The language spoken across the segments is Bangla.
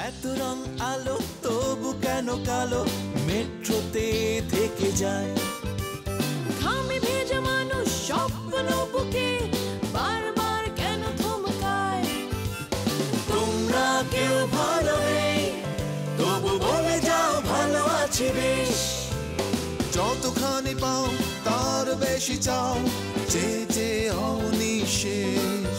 এত রং আলো তবু কেন কালো মেট্রোতে থেকে যায় ঘামে ভেজা মানুষ স্বপ্ন বুকে বারবার কেন থমকায় তোমরা কেউ ভালো নেই তবু বলে যাও ভালো আছি বেশ যতখানি পাও তার বেশি চাও যে যে অনিশেষ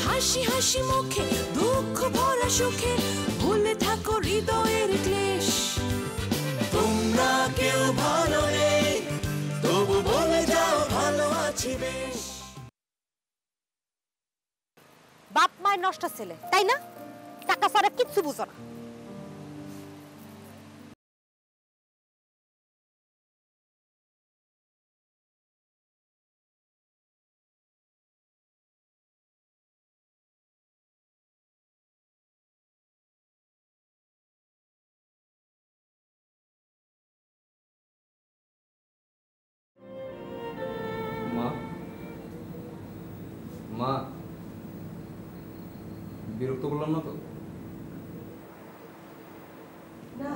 হাসি হাসি মুখে দুঃখ ভরা সুখে ভুলে থাকো হৃদয়ের ক্লেশ তোমরা কেউ ভালো নেই তবু বলে যাও ভালো আছি বেশ বাপ মায়ের নষ্ট ছেলে তাই না টাকা ছাড়া কিচ্ছু বুঝো না মা বিরক্ত করলাম না তো না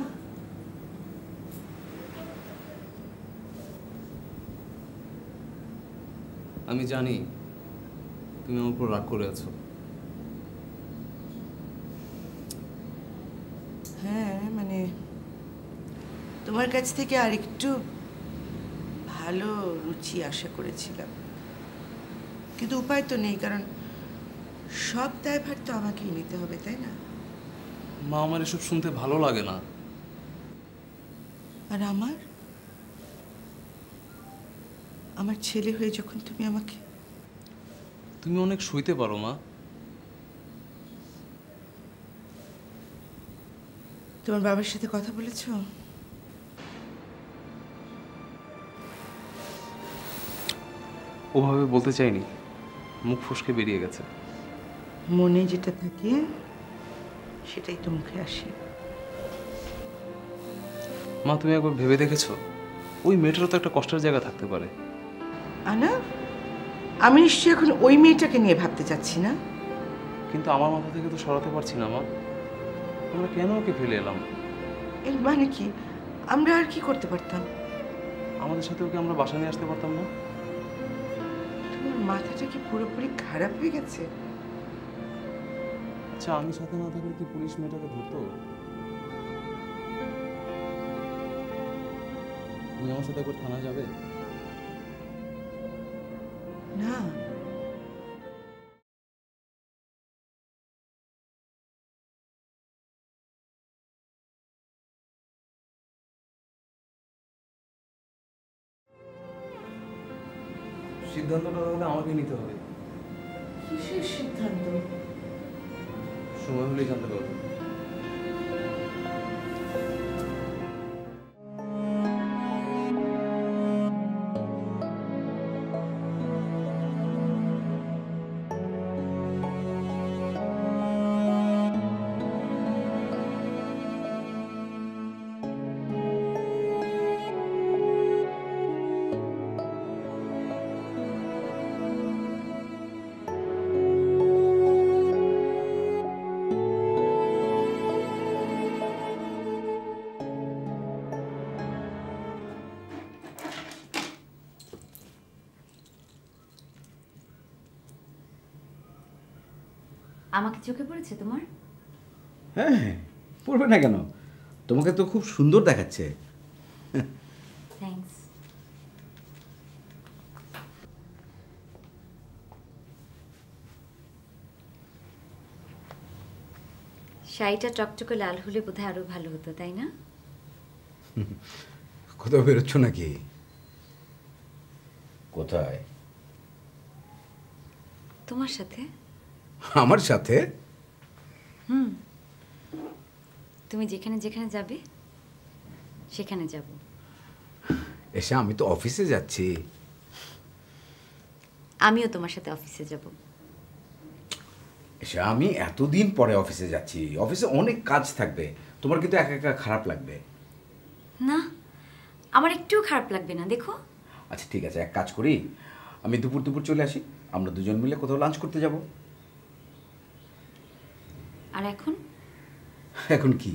আমি জানি তুমি আমার উপর রাগ করে আছো হ্যাঁ মানে তোমার কাছ থেকে আরেকটু ভালো রুচি আশা করেছিলাম কিন্তু উপায় তো নেই কারণ সব দায়ভার তো আমাকেই নিতে হবে তাই না মা আমার এসব শুনতে ভালো লাগে না আর আমার ছেলে হয়ে যখন তুমি আমাকে তুমি অনেক সইতে পারো মা তোমার বাবার সাথে কথা বলেছো ওভাবে বলতে চাইনি মুখ ফসকে বেরিয়ে গেছে মনে যেটা থাকে সেটাই তো মুখে আসে মা তুমি একবার ভেবে দেখেছো ওই মেয়েটারও তো একটা কষ্টের জায়গা থাকতে পারে আনা আমি নিশ্চয়ই এখন ওই মেয়েটাকে নিয়ে ভাবতে চাচ্ছি না কিন্তু আমার মাথা থেকে তো সরাতে পারছি না মা আমরা কেন ওকে ফেলে এলাম এর মানে কি আমরা আর কি করতে পারতাম আমাদের সাথে ওকে আমরা বাসা নিয়ে আসতে পারতাম না তোমার মাথাটা কি পুরোপুরি খারাপ হয়ে গেছে আচ্ছা আমি সাথে না থাকলে কি পুলিশ মেয়েটাকে ধরতো তুমি আমার সাথে একবার থানা যাবে না সিদ্ধান্তটা তাহলে আমাকে নিতে হবে কিসের সিদ্ধান্ত সময় হলেই জানতে পারবো আমাকে চোখে পড়েছে তোমার? হ্যাঁ পড়বে না কেন, তোমাকে তো খুব সুন্দর দেখাচ্ছে। থ্যাঙ্কস। শাড়িটা চকচকে লাল হলে বোধহয় আরো ভালো হতো, তাই না? কোথাও বেরোচ্ছ নাকি? কোথায়? তোমার সাথে। আমার সাথে? তুমি যেখানে যেখানে যাবে সেখানে যাব। এসে আমি তো অফিসে যাচ্ছি। আমিও তোমার সাথে অফিসে যাব। এসে আমি এতদিন পরে অফিসে যাচ্ছি, অফিসে অনেক কাজ থাকবে, তোমার কিন্তু একা একা খারাপ লাগবে। না, আমার একটুও খারাপ লাগবে না। দেখো আচ্ছা ঠিক আছে, এক কাজ করি, আমি দুপুর দুপুর চলে আসি, আমরা দুজন মিলে কোথাও লাঞ্চ করতে যাব। আর এখন এখন কি?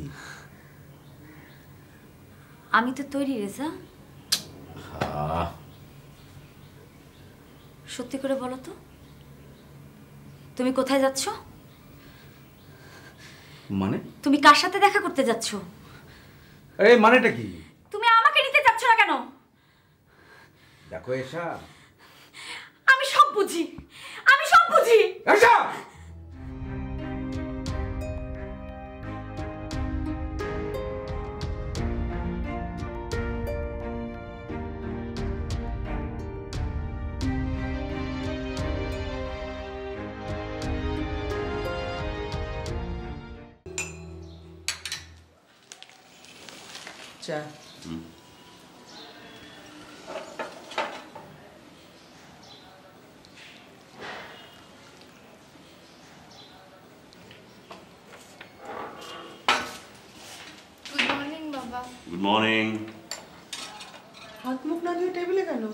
আমি তো তৈরি রেজা। সত্যি করে বলো তো, তুমি কোথায় যাচ্ছ? মানে? তুমি কার সাথে দেখা করতে যাচ্ছ? এই মানেটা কি? তুমি আমাকে নিতে যাচ্ছ না কেন? দেখো এসা, আমি সব বুঝি, আমি সব বুঝি। এসা! চা। গুড মর্নিং বাবা। Good morning. হাত মুখ না ধুয়ে টেবিলে কেন?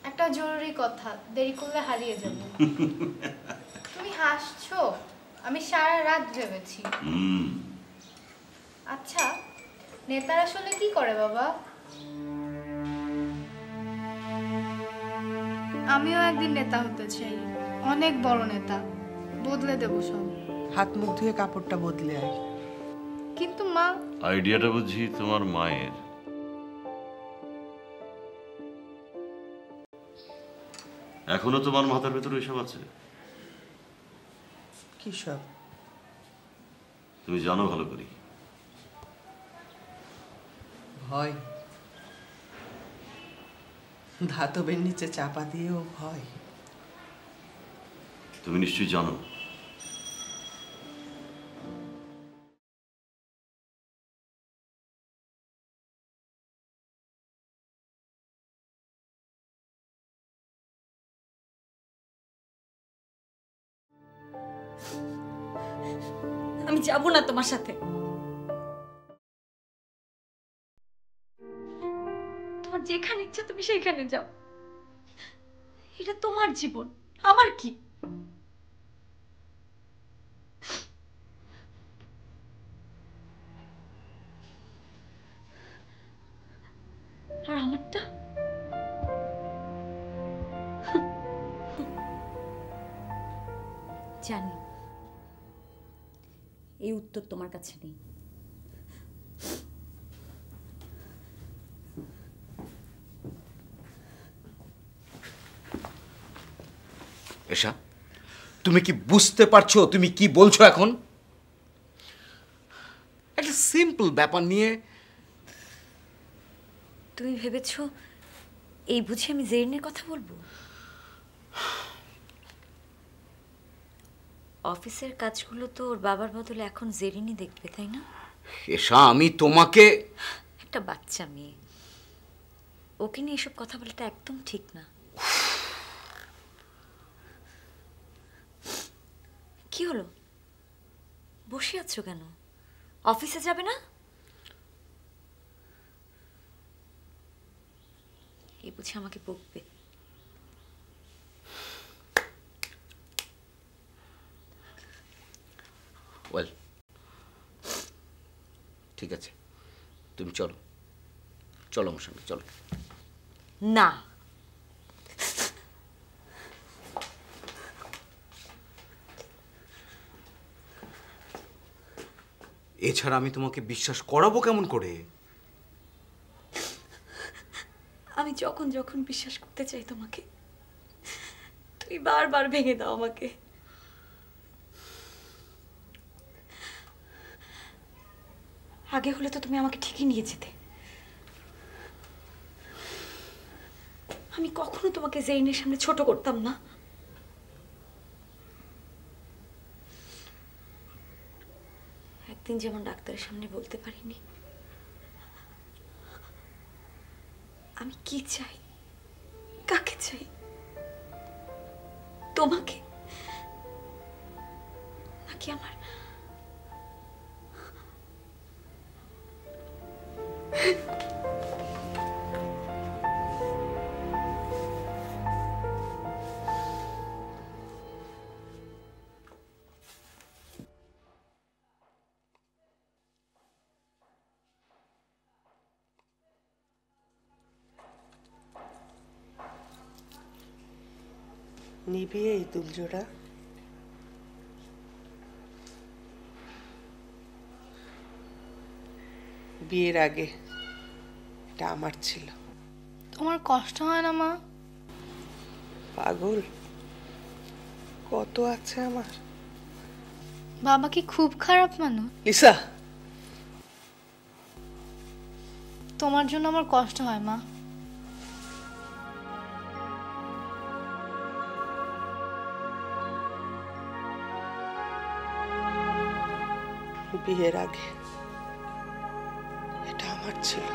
একটা জরুরি কথা, দেরি করলে হারিয়ে যাব। তুমি হাসছো? আমি সারা রাত ভেবেছি। আচ্ছা, নেতারা আসলে কি করে বাবা? আমিও একদিন নেতা হতে চাই, অনেক বড় নেতা, বদলে দেব সব। হাত মুখ ধুয়ে কাপড়টা বদলে আয়। কিন্তু মা, আইডিয়াটা বুঝি তোমার মায়ের। এখনো তোমার মাথার ভেতরে এসব আছে? কি সব? তুমি জানো ভালো করি। ভয়, ধাতবের নিচে চাপা দিয়েও ভয়। তুমি নিশ্চয়ই জানো আমি যাব না তোমার সাথে। তোমার যেখানে ইচ্ছা তুমি সেখানে যাও, এটা তোমার জীবন, আমার কি? আর আমারটা? জানি এই উত্তর তোমার কাছে নেই। এসা, তুমি কি বুঝতে পারছো তুমি কি বলছো এখন? একটা সিম্পল ব্যাপার নিয়ে তুমি ভেবেছো এই বুঝি আমি জেরিনের কথা বলবো? অফিসের কাজগুলো তো ওর বাবার বদলে এখন জেরিনই দেখবে, তাই না? এসা, আমি তোমাকে... একটা বাচ্চা মেয়ে, ওকে নিয়ে এসব কথা বলাটা একদম ঠিক না। কি হলো, বসে আছো কেন? অফিসে যাবে না? এই বুঝি আমাকে বকবে? ওয়েল, ঠিক আছে, তুমি চলো, চলো আমার সঙ্গে, চলো। না, এছাড়া আমি তোমাকে বিশ্বাস করাবো কেমন করে? আমি যখন যখন বিশ্বাস করতে চাই তোমাকে, তুমি বারবার ভেঙে দাও আমাকে। আগে হলে তো তুমি আমাকে ঠিকই নিয়ে যেতে। আমি কখনো তোমাকে জেরিনের সামনে ছোট করতাম না। একদিন যেমন ডাক্তারের সামনে বলতে পারিনি আমি কি চাই, কাকে চাই, তোমাকে নাকি আমার নিবি এই দুলজোড়া? বিয়ের আগে এটা আমার ছিল। তোমার কষ্ট হয় না মা? পাগল, কত আছে আমার। বাবা কি খুব খারাপ মানুষ? লিসা, তোমার জন্য আমার কষ্ট হয় মা। বিয়ের আগে এটা আমার ছিল।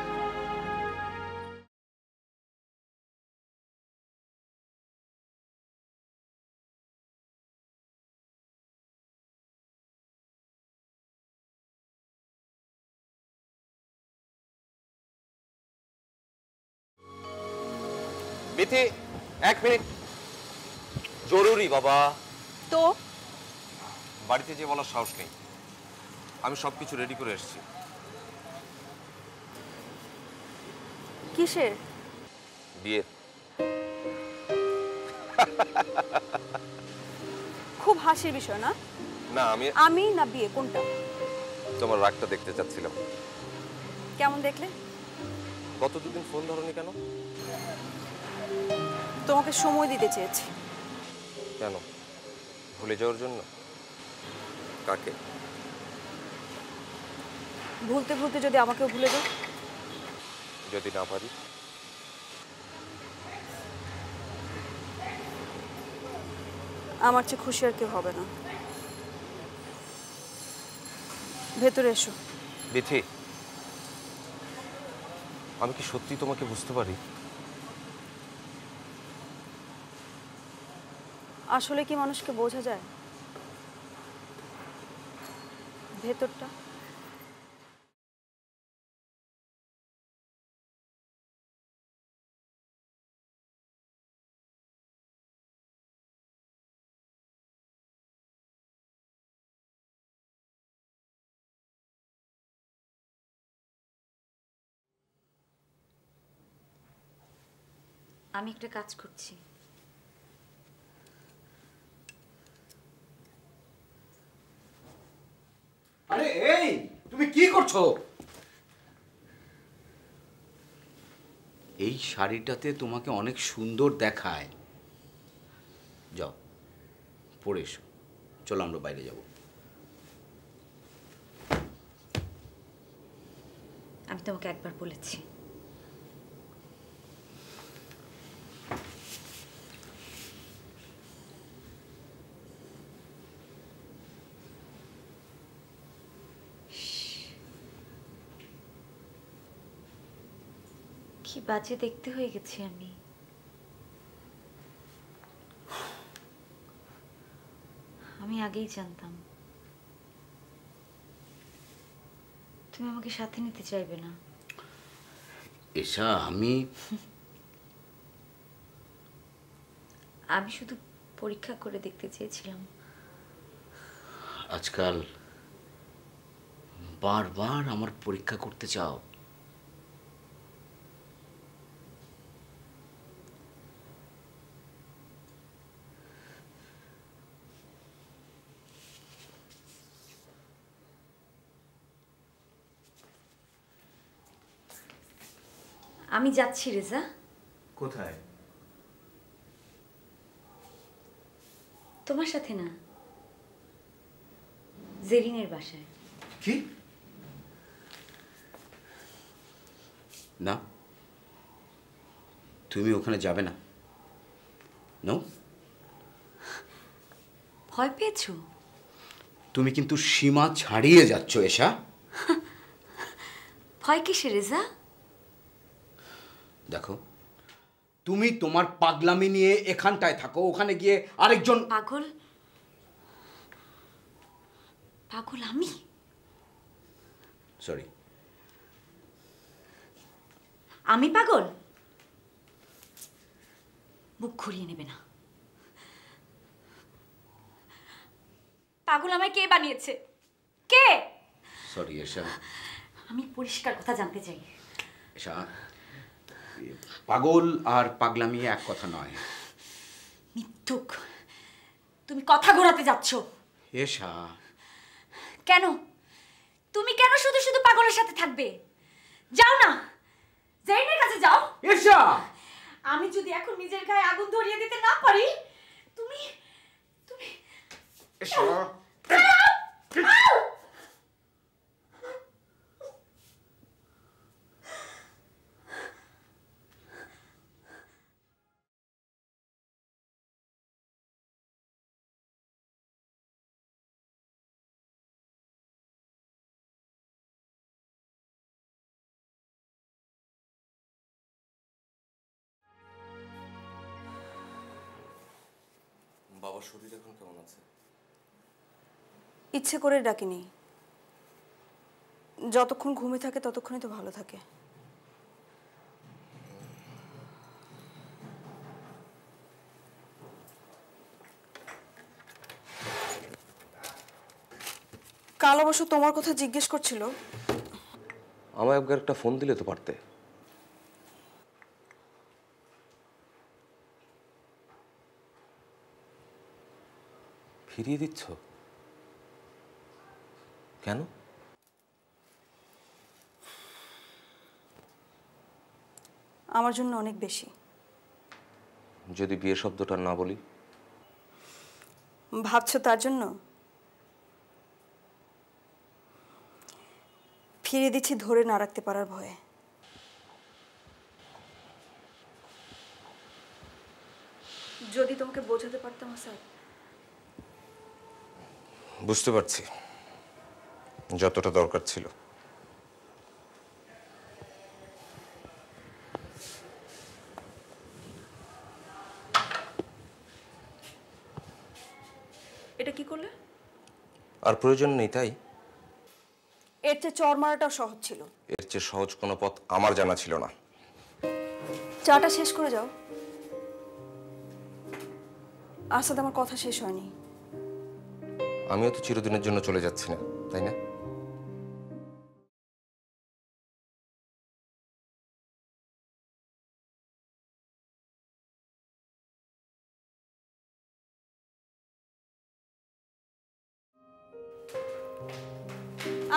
বিথি, 1 মিনিট, জরুরি বাবা। তো বাড়িতে যে বলার সাহস নেই, আমি সবকিছু রেডি করে এসেছি। কিসের? বিয়ের। খুব হাসির বিষয় না? না, আমি না বিয়ে, কোনটা? তোমার রাগটা দেখতে চাচ্ছিলাম। কেমন দেখলে? গত দুদিন ফোন ধরনি কেন? তোমাকে সময় দিতে চেয়েছি। কেন? ভুলে যাওয়ার জন্য? কাকে? ভুলতে ভুলতে যদি আমাকেও ভুলে যাও? যদি না পারি? আমার চেয়ে খুশি আর কেউ হবে না। ভেতরে এসো। বিথি, আমি কি সত্যি তোমাকে বুঝতে পারি? আসলে কি মানুষকে বোঝা যায় ভেতরটা? আমি একটা কাজ করছি। আরে এই, তুমি কি করছো? এই শাড়িটাতে তোমাকে অনেক সুন্দর দেখায়। যাও পরে এসো, চলো আমরা বাইরে যাব। আমি তোমাকে একবার বলেছি। কি বাজে দেখতে হয়ে গেছি আমি। আমি আগেই জানতাম তুমি আমাকে সাথে নিতে চাইবে না। এসা, আমি শুধু পরীক্ষা করে দেখতে চেয়েছিলাম। আজকাল বারবার আমার পরীক্ষা করতে চাও। আমি যাচ্ছি রেজা। কোথায়? তোমার সাথে না, জেরিনের বাসায়। কি? না, তুমি ওখানে যাবে না। নো, ভয় পেয়েছো? তুমি কিন্তু সীমা ছাড়িয়ে যাচ্ছ এসা। ভয় কিসে রেজা? দেখো, তুমি তোমার পাগলামি নিয়ে এখানটায় থাকো, ওখানে গিয়ে আরেকজন পাগল। পাগল আমি? সরি, আমি পাগল? মুখ ঘুরিয়ে নেবে না। পাগল আমায় কে বানিয়েছে? কে? সরি এসা। আমি পরিষ্কার কথা জানতে চাই। এসা, পাগল আর পাগলামি এক কথা নয়। মিথ্যুক, তুমি কথা ঘোরাতে যাচ্ছ। এসা, কেন? তুমি কেন শুধু শুধু পাগলের সাথে থাকবে? যাও না, জাইনের কাছে যাও। এসা, আমি যদি এখন নিজের গায়ে আগুন ধরিয়ে দিতে না পারি, তুমি তুমি এসা, বাবার শরীর এখন কেমন আছে? ইচ্ছে করে ডাকিনি, যতক্ষণ ঘুমে থাকে ততক্ষণই তো ভালো থাকে। কাল অবশ্য তোমার কথা জিজ্ঞেস করছিল। আমায় একবার একটা ফোন দিলে তো পারতে। ফিরিয়ে দিচ্ছ কেন? আমার জন্য অনেক বেশি। যদি বিয়ে শব্দটা না বলি? ভাবছো তার জন্য? ফিরিয়ে দিচ্ছি ধরে না রাখতে পারার ভয়ে। যদি তোমাকে বোঝাতে পারতাম স্যার। বুঝতে পারছি, যতটা দরকার ছিল। এটা কি করলে? আর প্রয়োজন নেই তাই? এর চেয়ে চর মারাটাও সহজ ছিল। এর চেয়ে সহজ কোনো পথ আমার জানা ছিল না। চাটা শেষ করে যাও। আসাদ, আমার কথা শেষ হয়নি। আমিও তো চিরদিনের জন্য চলে যাচ্ছি না, তাই না?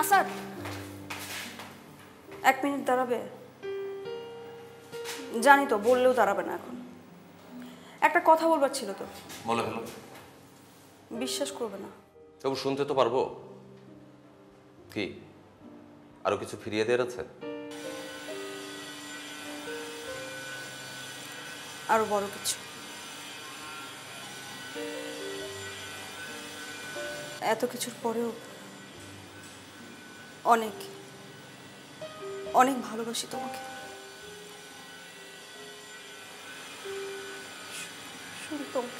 আসাদ, 1 মিনিট দাঁড়াবে? জানি তো বললেও দাঁড়াবে না এখন। একটা কথা বলবার ছিল তো। বলে হলো। বিশ্বাস করবে না। তবু শুনতে তো পারবো। কি আরো কিছু ফিরিয়ে দেওয়ার আছে? আরো বড় কিছু। এত কিছুর পরেও অনেক অনেক ভালোবাসি তোমাকে। শুধু তোমাকে।